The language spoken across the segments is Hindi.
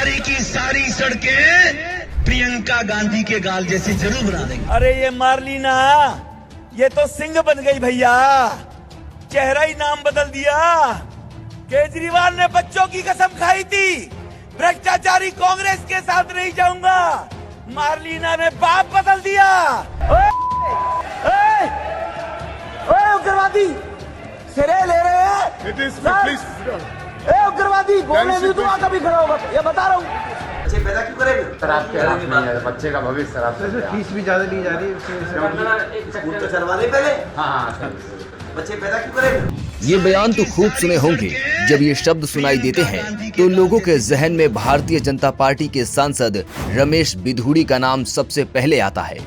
सारी की सारी सड़कें प्रियंका गांधी के गाल जैसे जरूर बना देंगे। अरे ये मार्लिना, ये तो सिंह बन गई भैया, चेहरा ही नाम बदल दिया। केजरीवाल ने बच्चों की कसम खाई थी, भ्रष्टाचारी कांग्रेस के साथ नहीं जाऊंगा। मार्लिना ने बाप बदल दिया। ओए उग्रवादी, सिरे ले रहे हैं। उग्रवादी बोलने भी तो कभी खड़ा होगा, ये बता रहा हूँ। बच्चे पैदा क्यों करेंगे? सर आपके हाथ नहीं है, बच्चे का भविष्य सर आपसे फीस भी ज्यादा ली जा रही है। स्कूल तो चलवा दे पहले। हाँ सर, बच्चे पैदा क्यों करेंगे? ये बयान तो खूब सुने होंगे। जब ये शब्द सुनाई देते हैं तो लोगों के जहन में भारतीय जनता पार्टी के सांसद रमेश बिधूड़ी का नाम सबसे पहले आता है।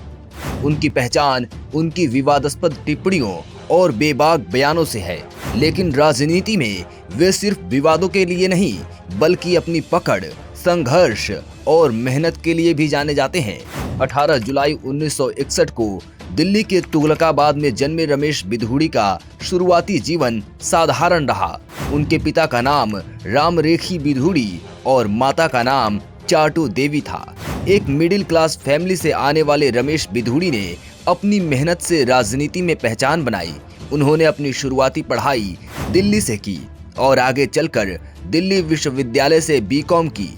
उनकी पहचान उनकी विवादास्पद टिप्पणियों और बेबाक बयानों से है, लेकिन राजनीति में वे सिर्फ विवादों के लिए नहीं बल्कि अपनी पकड़, संघर्ष और मेहनत के लिए भी जाने जाते हैं। 18 जुलाई 1961 को दिल्ली के तुगलकाबाद में जन्मे रमेश बिधूड़ी का शुरुआती जीवन साधारण रहा। उनके पिता का नाम रामरेखी बिधूड़ी और माता का नाम चाटू देवी था। एक मिडिल क्लास फैमिली से आने वाले रमेश बिधूड़ी ने अपनी मेहनत से राजनीति में पहचान बनाई। उन्होंने अपनी शुरुआती पढ़ाई दिल्ली से की और आगे चलकर दिल्ली विश्वविद्यालय से बीकॉम की।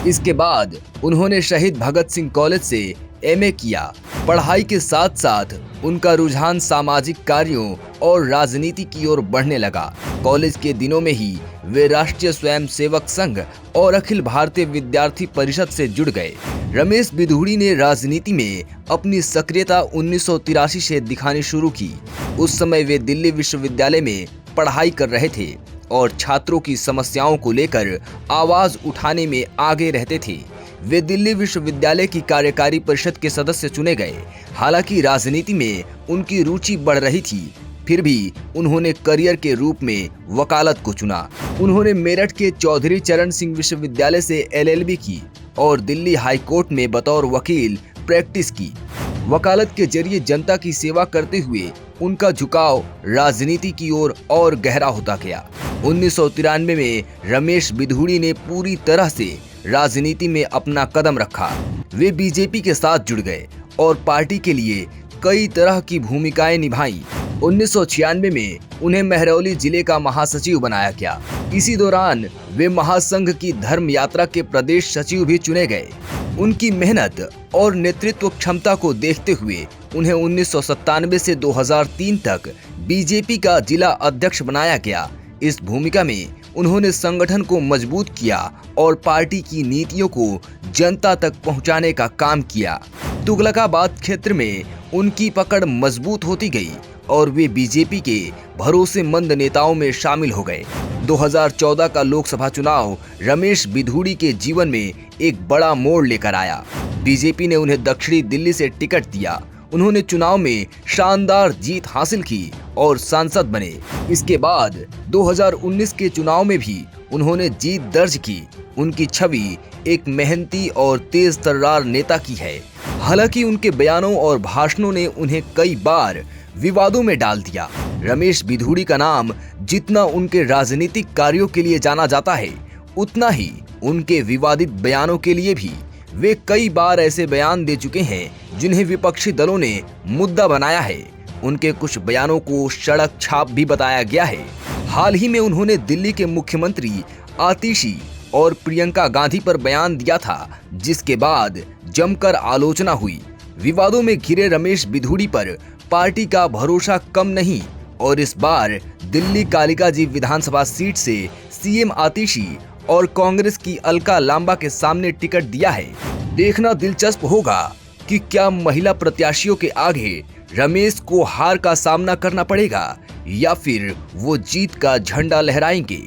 इसके बाद उन्होंने शहीद भगत सिंह कॉलेज से एमए किया। पढ़ाई के साथ साथ उनका रुझान सामाजिक कार्यों और राजनीति की ओर बढ़ने लगा। कॉलेज के दिनों में ही वे राष्ट्रीय स्वयंसेवक संघ और अखिल भारतीय विद्यार्थी परिषद से जुड़ गए। रमेश बिधूड़ी ने राजनीति में अपनी सक्रियता 1983 से दिखानी शुरू की। उस समय वे दिल्ली विश्वविद्यालय में पढ़ाई कर रहे थे और छात्रों की समस्याओं को लेकर आवाज उठाने में आगे रहते थे। वे दिल्ली विश्वविद्यालय की कार्यकारी परिषद के सदस्य चुने गए। हालांकि राजनीति में उनकी रुचि बढ़ रही थी, फिर भी उन्होंने करियर के रूप में वकालत को चुना। उन्होंने मेरठ के चौधरी चरण सिंह विश्वविद्यालय से LLB की और दिल्ली हाई कोर्ट में बतौर वकील प्रैक्टिस की। वकालत के जरिए जनता की सेवा करते हुए उनका झुकाव राजनीति की ओर और गहरा होता गया। 1993 में रमेश बिधूड़ी ने पूरी तरह से राजनीति में अपना कदम रखा। वे बीजेपी के साथ जुड़ गए और पार्टी के लिए कई तरह की भूमिकाएं निभाई। 1996 में उन्हें महरौली जिले का महासचिव बनाया गया। इसी दौरान वे महासंघ की धर्म यात्रा के प्रदेश सचिव भी चुने गए। उनकी मेहनत और नेतृत्व क्षमता को देखते हुए उन्हें 1997 से 2003 तक बीजेपी का जिला अध्यक्ष बनाया गया। इस भूमिका में उन्होंने संगठन को मजबूत किया और पार्टी की नीतियों को जनता तक पहुंचाने का काम किया। तुगलकाबाद क्षेत्र में उनकी पकड़ मजबूत होती गई और वे बीजेपी के भरोसेमंद नेताओं में शामिल हो गए। 2014 का लोकसभा चुनाव रमेश बिधूड़ी के जीवन में एक बड़ा मोड़ लेकर आया। बीजेपी ने उन्हें दक्षिणी दिल्ली से टिकट दिया। उन्होंने चुनाव में शानदार जीत हासिल की और सांसद बने। इसके बाद 2019 के चुनाव में भी उन्होंने जीत दर्ज की। उनकी छवि एक मेहनती और तेज तर्रार नेता की है। हालांकि उनके बयानों और भाषणों ने उन्हें कई बार विवादों में डाल दिया। रमेश बिधूड़ी का नाम जितना उनके राजनीतिक कार्यों के लिए जाना जाता है, उतना ही उनके विवादित बयानों के लिए भी। वे कई बार ऐसे बयान दे चुके हैं जिन्हें विपक्षी दलों ने मुद्दा बनाया है। उनके कुछ बयानों को सड़क छाप भी बताया गया है। हाल ही में उन्होंने दिल्ली के मुख्यमंत्री आतिशी और प्रियंका गांधी पर बयान दिया था, जिसके बाद जमकर आलोचना हुई। विवादों में घिरे रमेश बिधूड़ी पर पार्टी का भरोसा कम नहीं और इस बार दिल्ली कालिका जी विधानसभा सीट से सीएम आतिशी और कांग्रेस की अलका लांबा के सामने टिकट दिया है। देखना दिलचस्प होगा कि क्या महिला प्रत्याशियों के आगे रमेश को हार का सामना करना पड़ेगा या फिर वो जीत का झंडा लहराएंगे।